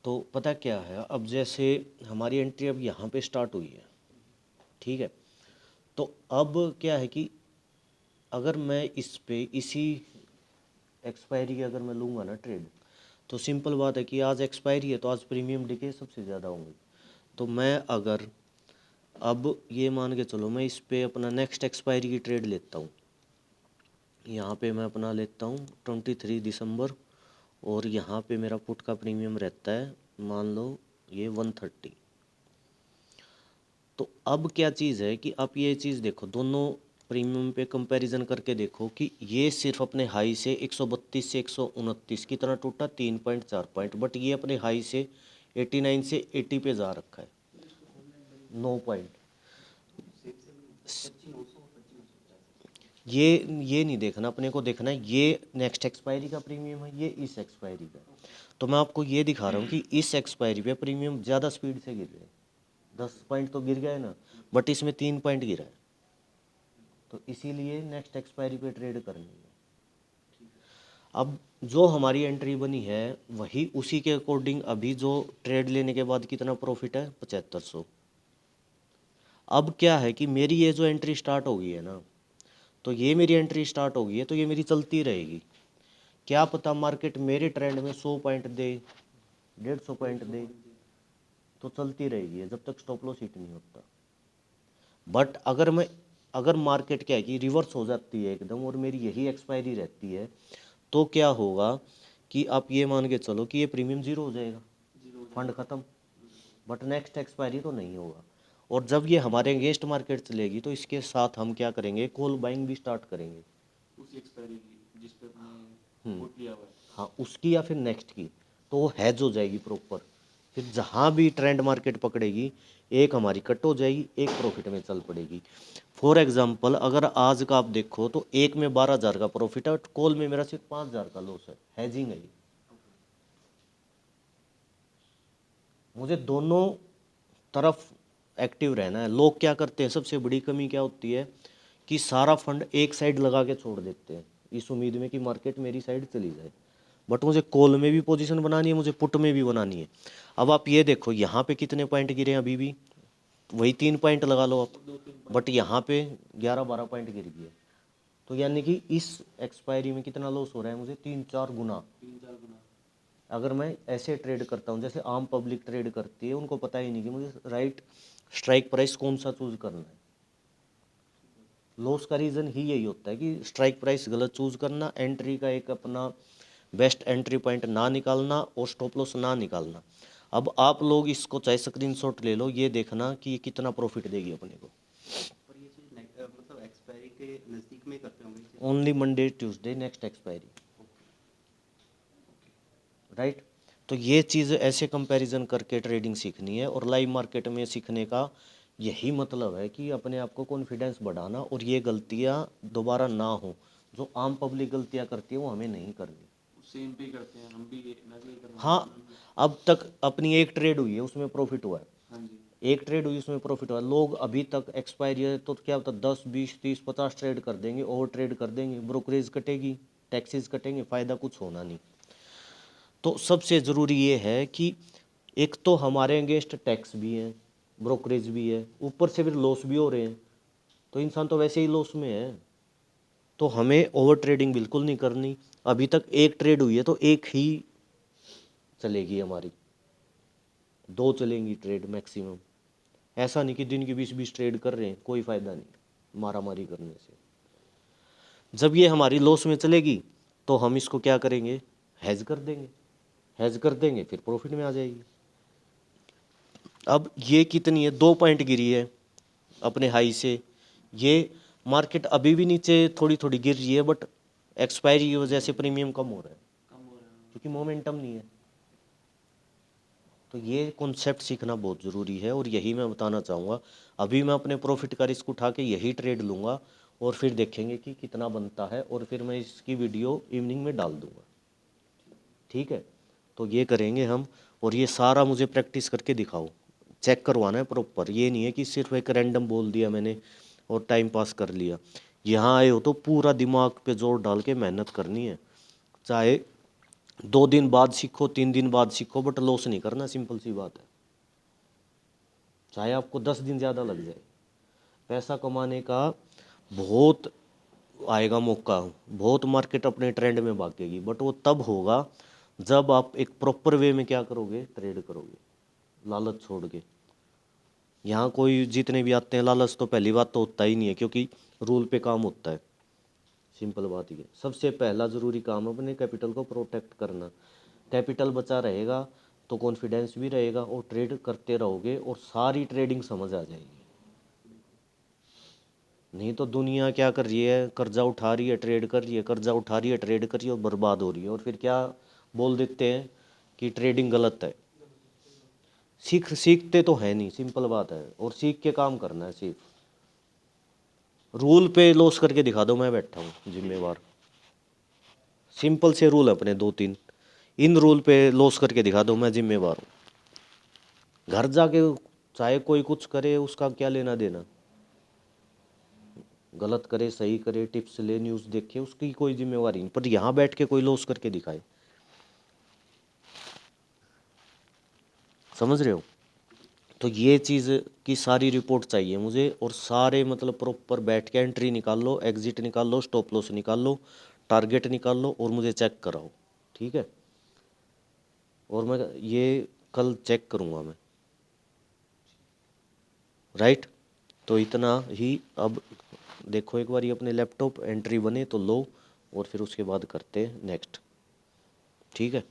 तो पता क्या है, अब जैसे हमारी एंट्री अब यहाँ पे स्टार्ट हुई है, ठीक है। तो अब क्या है कि अगर मैं इस पे इसी एक्सपायरी की अगर मैं लूँगा ना ट्रेड, तो सिंपल बात है कि आज एक्सपायरी है तो आज प्रीमियम डिके सबसे ज़्यादा होंगे। तो मैं अगर अब ये मान के चलो मैं इस पे अपना नेक्स्ट एक्सपायरी की ट्रेड लेता हूँ, यहाँ पे मैं अपना लेता हूँ 23 दिसंबर, और यहाँ पे मेरा पुट का प्रीमियम रहता है मान लो ये 130। तो अब क्या चीज़ है कि आप ये चीज़ देखो, दोनों प्रीमियम पे कंपैरिजन करके देखो कि ये सिर्फ अपने हाई से 132 से 129 की तरह टूटा 3.4 पॉइंट, बट ये अपने हाई से 89 से 80 पे जा रखा है 9 पॉइंट। ये नहीं देखना, अपने को देखना है ये नेक्स्ट एक्सपायरी का प्रीमियम है, ये इस एक्सपायरी का। तो मैं आपको ये दिखा रहा हूँ कि इस एक्सपायरी पे प्रीमियम ज़्यादा स्पीड से गिर रहे हैं, 10 पॉइंट तो गिर गए ना, बट इसमें 3 पॉइंट गिरा है। तो इसीलिए नेक्स्ट एक्सपायरी पे ट्रेड करनी है। अब जो हमारी एंट्री बनी है वही उसी के अकॉर्डिंग अभी जो ट्रेड लेने के बाद कितना प्रॉफिट है 7500। अब क्या है कि मेरी ये जो एंट्री स्टार्ट हो गई है ना, तो ये मेरी एंट्री स्टार्ट हो गई है तो ये मेरी चलती रहेगी। क्या पता मार्केट मेरे ट्रेंड में 100 पॉइंट दे, 150 पॉइंट दे, तो चलती रहेगी जब तक स्टॉप लॉस हिट नहीं होता। बट अगर मार्केट क्या है कि रिवर्स हो जाती है एकदम और मेरी यही एक्सपायरी रहती है, तो क्या होगा कि आप ये मान के चलो कि ये प्रीमियम जीरो हो जाएगा, फंड खत्म। बट नेक्स्ट एक्सपायरी तो नहीं होगा। और जब ये हमारे अगेंस्ट मार्केट चलेगी तो इसके साथ हम क्या करेंगे, कॉल बाइंग भी स्टार्ट करेंगे उसी एक्सपायरी की जिस पे अपने पुट लिया हुआ है। हाँ उसकी या फिर नेक्स्ट की, तो वो हैज हो जाएगी प्रॉपर। फिर जहाँ भी ट्रेंड मार्केट पकड़ेगी एक हमारी कट हो जाएगी, एक प्रॉफिट में चल पड़ेगी। फॉर एग्जांपल अगर आज का आप देखो तो एक में 12,000 का प्रॉफिट है और कॉल में मेरा सिर्फ 5,000 का लॉस है, हैजिंग है ये। मुझे दोनों तरफ एक्टिव रहना है। लोग क्या करते हैं, सबसे बड़ी कमी क्या होती है कि सारा फंड एक साइड लगा के छोड़ देते हैं इस उम्मीद में कि मार्केट मेरी साइड चली जाए। बट मुझे कॉल में भी पोजीशन बनानी है, मुझे पुट में भी बनानी है। अब आप ये देखो यहाँ पे कितने पॉइंट गिरे हैं, अभी भी वही 3 पॉइंट लगा लो आप, बट यहाँ पे 11-12 पॉइंट गिर गए। तो यानी कि इस एक्सपायरी में कितना लॉस हो रहा है मुझे, 3-4 गुना। 3-4 गुना। अगर मैं ऐसे ट्रेड करता हूँ जैसे आम पब्लिक ट्रेड करती है, उनको पता ही नहीं कि मुझे राइट स्ट्राइक प्राइस कौन सा चूज करना है। लॉस का रीज़न ही यही होता है कि स्ट्राइक प्राइस गलत चूज करना, एंट्री का एक अपना बेस्ट एंट्री पॉइंट ना निकालना और स्टॉप लॉस ना निकालना। अब आप लोग इसको चाहे स्क्रीनशॉट ले लो, ये देखना कि ये कितना प्रॉफिट देगी अपने को। और ये चीज़ मतलब एक्सपायरी के नज़दीक में ही करते होंगे ये चीज़? Only Monday Tuesday next expiry, right. तो ये चीज़ ऐसे कंपैरिजन करके ट्रेडिंग सीखनी है, और लाइव मार्केट में सीखने का यही मतलब है कि अपने आप को कॉन्फिडेंस बढ़ाना और ये गलतियाँ दोबारा ना हो। जो आम पब्लिक गलतियाँ करती है वो हमें नहीं करनी। सेम पे करते हैं हम भी, मैं भी यही करना हाँ, चाहता हूँ। अब तक अपनी एक ट्रेड हुई है उसमें प्रॉफिट हुआ है, हाँ जी। एक ट्रेड हुई उसमें प्रॉफिट हुआ है। लोग अभी तक एक्सपायरी है तो क्या होता है 10-20-30-50 ट्रेड कर देंगे, ओवर ट्रेड कर देंगे, ब्रोकरेज कटेगी, टैक्सेस कटेंगे, फ़ायदा कुछ होना नहीं। तो सबसे ज़रूरी ये है कि एक तो हमारे अगेंस्ट टैक्स भी है, ब्रोकरेज भी है, ऊपर से फिर लॉस भी हो रहे हैं, तो इंसान तो वैसे ही लॉस में है। तो हमें ओवर ट्रेडिंग बिल्कुल नहीं करनी। अभी तक एक ट्रेड हुई है तो एक ही चलेगी हमारी, दो चलेंगी ट्रेड मैक्सिमम। ऐसा नहीं कि दिन की 20-20 ट्रेड कर रहे हैं, कोई फ़ायदा नहीं मारा मारी करने से। जब ये हमारी लॉस में चलेगी तो हम इसको क्या करेंगे, हैज कर देंगे, हैज कर देंगे फिर प्रॉफिट में आ जाएगी। अब ये कितनी है, 2 पॉइंट गिरी है अपने हाई से। ये मार्केट अभी भी नीचे थोड़ी थोड़ी गिर रही है, बट एक्सपायरी की वजह से प्रीमियम कम हो रहा है कम हो रहा है। क्योंकि मोमेंटम नहीं है। तो ये कॉन्सेप्ट सीखना बहुत ज़रूरी है और यही मैं बताना चाहूँगा। अभी मैं अपने प्रॉफिट का रिस्क उठा के यही ट्रेड लूँगा और फिर देखेंगे कि कितना बनता है, और फिर मैं इसकी वीडियो इवनिंग में डाल दूँगा, ठीक है। तो ये करेंगे हम, और ये सारा मुझे प्रैक्टिस करके दिखाओ, चेक करवाना है प्रॉपर। ये नहीं है कि सिर्फ एक रैंडम बोल दिया मैंने और टाइम पास कर लिया। यहाँ आए हो तो पूरा दिमाग पे जोर डाल के मेहनत करनी है, चाहे 2 दिन बाद सीखो, 3 दिन बाद सीखो, बट लॉस नहीं करना, सिंपल सी बात है। चाहे आपको 10 दिन ज़्यादा लग जाए, पैसा कमाने का बहुत आएगा मौका, बहुत मार्केट अपने ट्रेंड में भागेगी, बट वो तब होगा जब आप एक प्रॉपर वे में क्या करोगे, ट्रेड करोगे, लालच छोड़ के। यहाँ कोई जितने भी आते हैं लालच तो पहली बात तो होता ही नहीं है, क्योंकि रूल पे काम होता है। सिंपल बात ही है। सबसे पहला ज़रूरी काम अपने कैपिटल को प्रोटेक्ट करना। कैपिटल बचा रहेगा तो कॉन्फिडेंस भी रहेगा और ट्रेड करते रहोगे और सारी ट्रेडिंग समझ आ जाएगी। नहीं तो दुनिया क्या कर रही है, कर्जा उठा रही है, ट्रेड कर रही है, कर्जा उठा रही है, ट्रेड कर रही है और बर्बाद हो रही है, और फिर क्या बोल देते हैं कि ट्रेडिंग गलत है। सीखते तो है नहीं, सिंपल बात है, और सीख के काम करना है सिर्फ। रूल पे लॉस करके दिखा दो, मैं बैठा हूँ जिम्मेवार। सिंपल से रूल है अपने 2-3, इन रूल पे लॉस करके दिखा दो, मैं जिम्मेवार हूँ। घर जाके चाहे कोई कुछ करे, उसका क्या लेना देना, गलत करे सही करे, टिप्स ले, न्यूज़ देखे, उसकी कोई जिम्मेवारी नहीं, पर यहाँ बैठ के कोई लॉस करके दिखाए। समझ रहे हो? तो ये चीज़ की सारी रिपोर्ट चाहिए मुझे, और सारे मतलब प्रॉपर बैठ के एंट्री निकाल लो, एग्जिट निकाल लो, स्टॉप लॉस निकाल लो, टारगेट निकाल लो, और मुझे चेक कराओ, ठीक है? और मैं ये कल चेक करूँगा मैं, राइट? तो इतना ही। अब देखो एक बार ये अपने लैपटॉप, एंट्री बने तो लो, और फिर उसके बाद करते हैं नेक्स्ट, ठीक है?